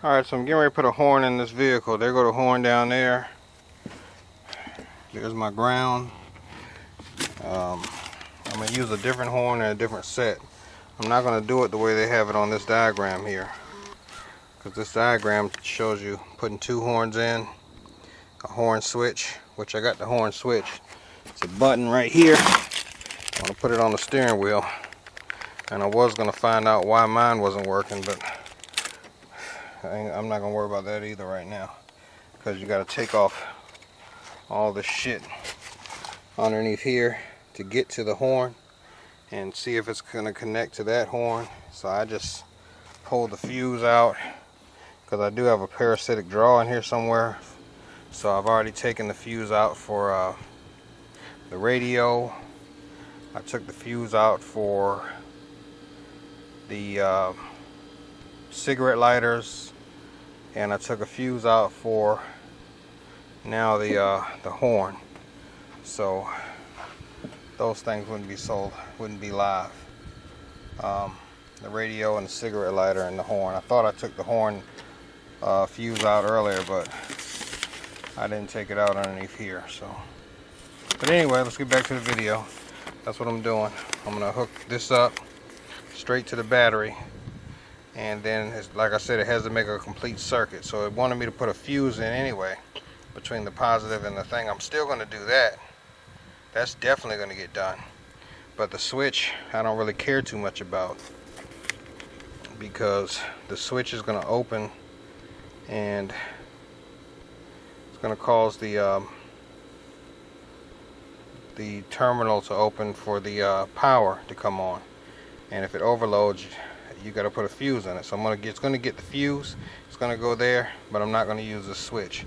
Alright, so I'm getting ready to put a horn in this vehicle. There go the horn down there. There's my ground. I'm going to use a different horn and a different set. I'm not going to do it the way they have it on this diagram here, because this diagram shows you putting two horns in, a horn switch, which I got the horn switch. It's a button right here. I'm going to put it on the steering wheel, and I was going to find out why mine wasn't working, but I'm not going to worry about that either right now, because you got to take off all the shit underneath here to get to the horn and see if it's going to connect to that horn. So I just pulled the fuse out, because I do have a parasitic draw in here somewhere. So I've already taken the fuse out for the radio. I took the fuse out for the cigarette lighters, and I took a fuse out for now the horn. So those things wouldn't be sold, wouldn't be live. The radio and the cigarette lighter and the horn. I thought I took the horn fuse out earlier, but I didn't take it out underneath here. So, but anyway, let's get back to the video. That's what I'm doing. I'm gonna hook this up straight to the battery, and then like I said, it has to make a complete circuit. So it wanted me to put a fuse in anyway between the positive and the thing. I'm still gonna do that. That's definitely gonna get done. But the switch, I don't really care too much about, because the switch is going to open and it's going to cause the terminal to open for the power to come on. And if it overloads, you got to put a fuse in it. So it's going to get the fuse. It's going to go there, but I'm not going to use the switch.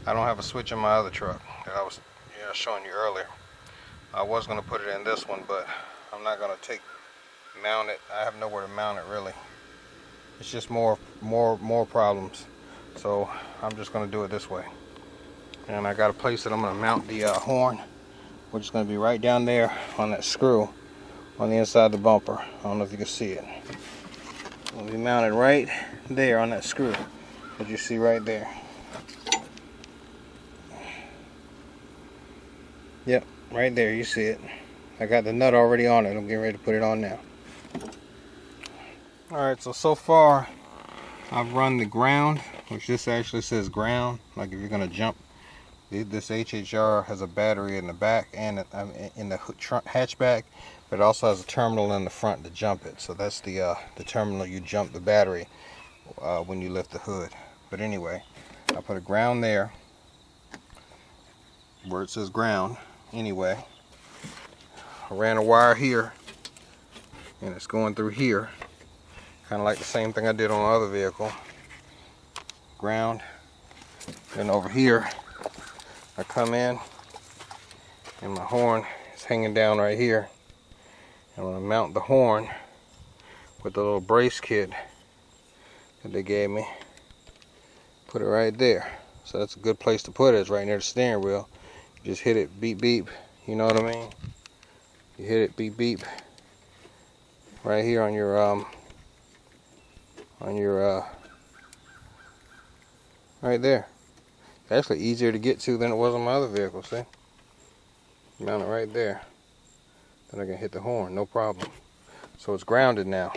I don't have a switch in my other truck that I was showing you earlier. I was going to put it in this one, but I'm not going to mount it. I have nowhere to mount it really. It's just more problems. So I'm just going to do it this way. And I got a place that I'm going to mount the horn, which is going to be right down there on that screw on the inside of the bumper. I don't know if you can see it. It'll be mounted right there on that screw that you see right there. Yep, right there, you see it. I got the nut already on it. I'm getting ready to put it on now. Alright, so far I've run the ground, which this actually says ground, like if you're going to jump. This HHR has a battery in the back and in the hatchback, but it also has a terminal in the front to jump it. So that's the terminal you jump the battery when you lift the hood. But anyway, I put a ground there where it says ground. Anyway, I ran a wire here, and it's going through here, kind of like the same thing I did on the other vehicle. Ground. Then over here, I come in, and my horn is hanging down right here. I'm going to mount the horn with the little brace kit that they gave me. Put it right there. So that's a good place to put it. It's right near the steering wheel. You just hit it, beep beep. You know what I mean? You hit it, beep beep. Right here on your right there. It's actually easier to get to than it was on my other vehicle. See? Mount it right there. Then I can hit the horn, no problem. So it's grounded now.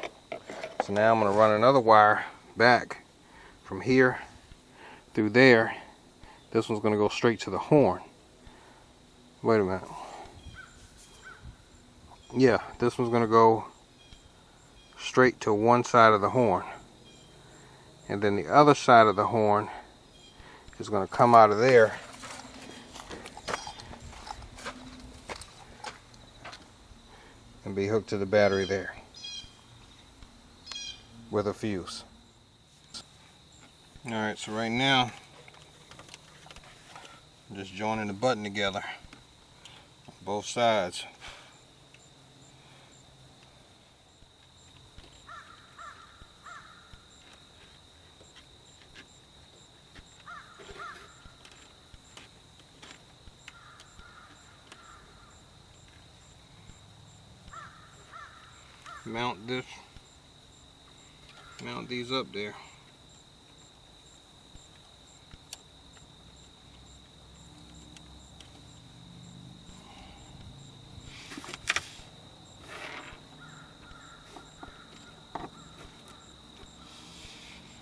So now I'm going to run another wire back from here through there. This one's going to go straight to the horn. Wait a minute. Yeah, this one's going to go straight to one side of the horn. And then the other side of the horn is going to come out of there and be hooked to the battery there with a fuse. Alright, so right now I'm just joining the button together on both sides. Mount these up there.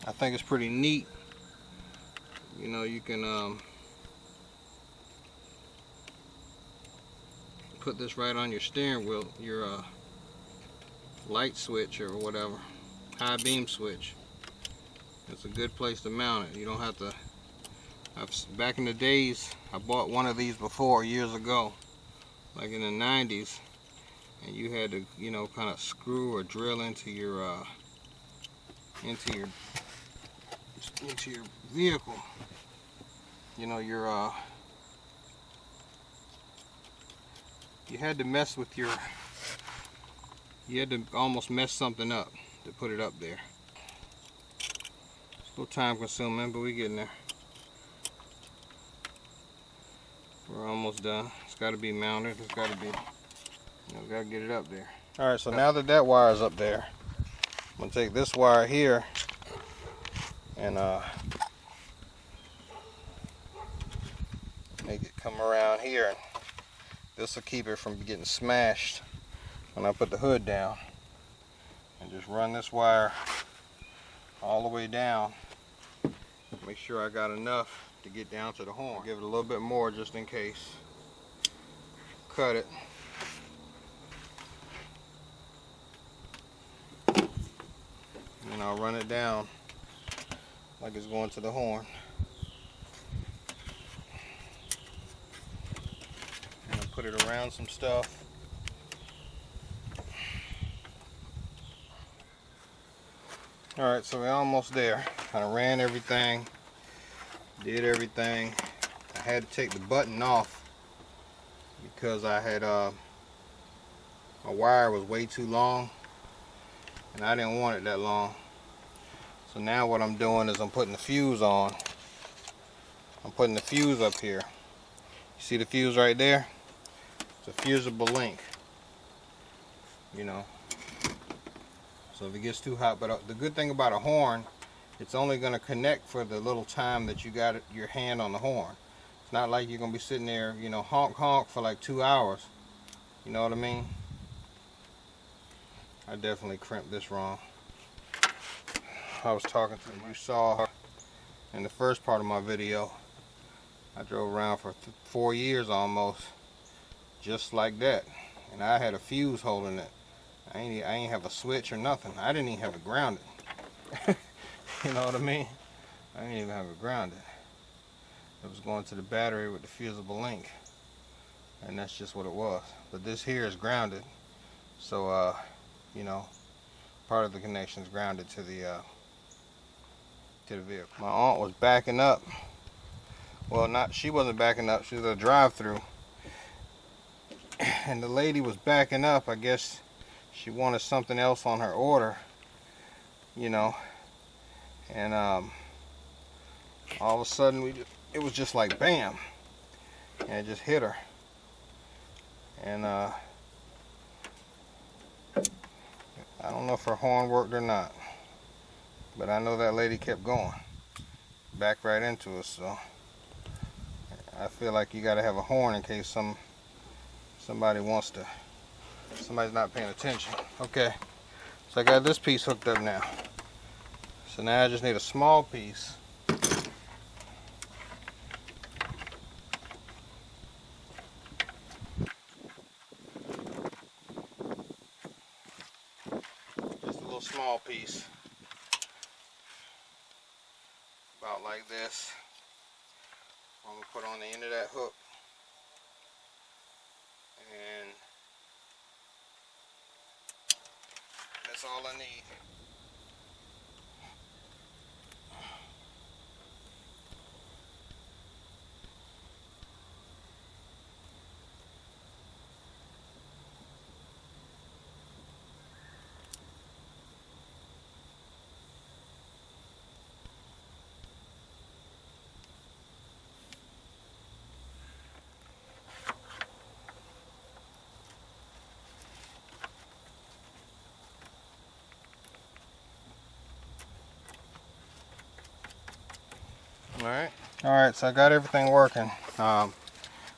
I think it's pretty neat. You know, you can put this right on your steering wheel, your light switch or whatever, high beam switch. It's a good place to mount it. You don't have to. Back in the days, I bought one of these before years ago, like in the 90s, and you had to, you know, kind of screw or drill into your vehicle. You know, you had to mess with you had to almost mess something up to put it up there. It's a little time consuming, but we're getting there. We're almost done. It's got to be mounted. It's got to be, you know, got to get it up there. All right, so now that that wire is up there, I'm gonna take this wire here and make it come around here, and this will keep it from getting smashed when I put the hood down. And just run this wire all the way down. Make sure I got enough to get down to the horn. Give it a little bit more just in case. Cut it. And I'll run it down like it's going to the horn. And I'll put it around some stuff. Alright, so we're almost there. Kind of ran everything, did everything. I had to take the button off because I had my wire was way too long and I didn't want it that long. So now what I'm doing is I'm putting the fuse on. I'm putting the fuse up here. You see the fuse right there? It's a fusible link, you know. So if it gets too hot, but the good thing about a horn, it's only going to connect for the little time that you got your hand on the horn. It's not like you're going to be sitting there, you know, honk honk for like 2 hours. You know what I mean? I definitely crimped this wrong. I was talking to you saw in the first part of my video, I drove around for 4 years almost, just like that. And I had a fuse holding it. I ain't have a switch or nothing. I didn't even have it grounded. You know what I mean? I didn't even have it grounded. It was going to the battery with the fusible link. And that's just what it was. But this here is grounded. So, you know, part of the connection is grounded to the vehicle. My aunt was backing up. Well, she wasn't backing up. She was at a drive-through. And the lady was backing up. I guess she wanted something else on her order, you know, and all of a sudden it was just like bam, and it just hit her. And I don't know if her horn worked or not, but I know that lady kept going, backed right into us. So I feel like you got to have a horn in case somebody's not paying attention. Okay, so I got this piece hooked up now. So now I just need a small piece. Just a little small piece. About like this. I'm going to put on the end of that hook. And that's all I need. Alright, so I got everything working. I'm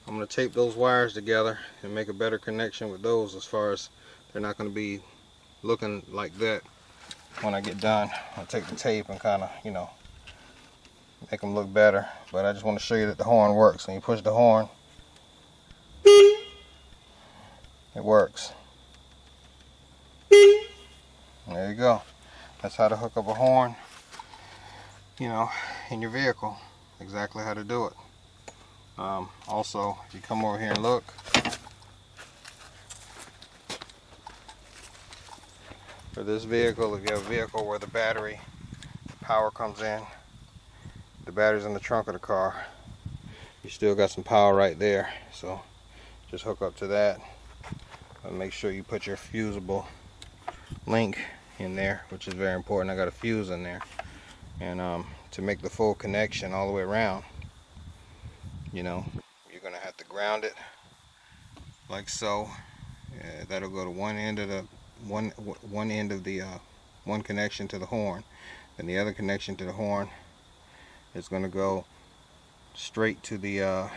going to tape those wires together and make a better connection with those, as far as they're not going to be looking like that when I get done, I'll take the tape and kind of, you know, make them look better. But I just want to show you that the horn works. When you push the horn, it works. There you go. That's how to hook up a horn, you know, in your vehicle. Exactly how to do it. Also, if you come over here and look, for this vehicle, if you have a vehicle where the battery power comes in, the battery's in the trunk of the car, you still got some power right there. So just hook up to that and make sure you put your fusible link in there, which is very important. I got a fuse in there, and to make the full connection all the way around, you know, you're gonna have to ground it like so. That'll go to one end of the one connection to the horn, and the other connection to the horn is going to go straight to the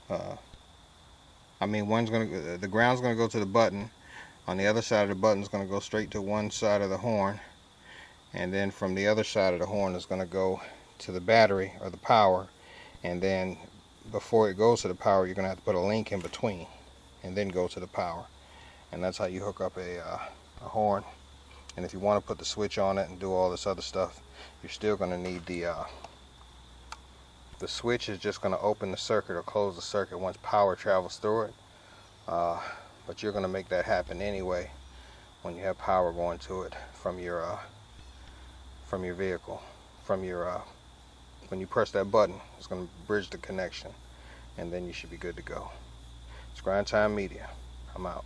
the ground's going to go to the button. On the other side of the button is going to go straight to one side of the horn, and then from the other side of the horn is going to go to the battery or the power. And then before it goes to the power, you're going to have to put a link in between and then go to the power. And that's how you hook up a horn. And if you want to put the switch on it and do all this other stuff, you're still going to need the switch is just going to open the circuit or close the circuit once power travels through it. But you're going to make that happen anyway when you have power going to it from your vehicle, when you press that button, it's going to bridge the connection, and then you should be good to go. It's Grind Time Media. I'm out.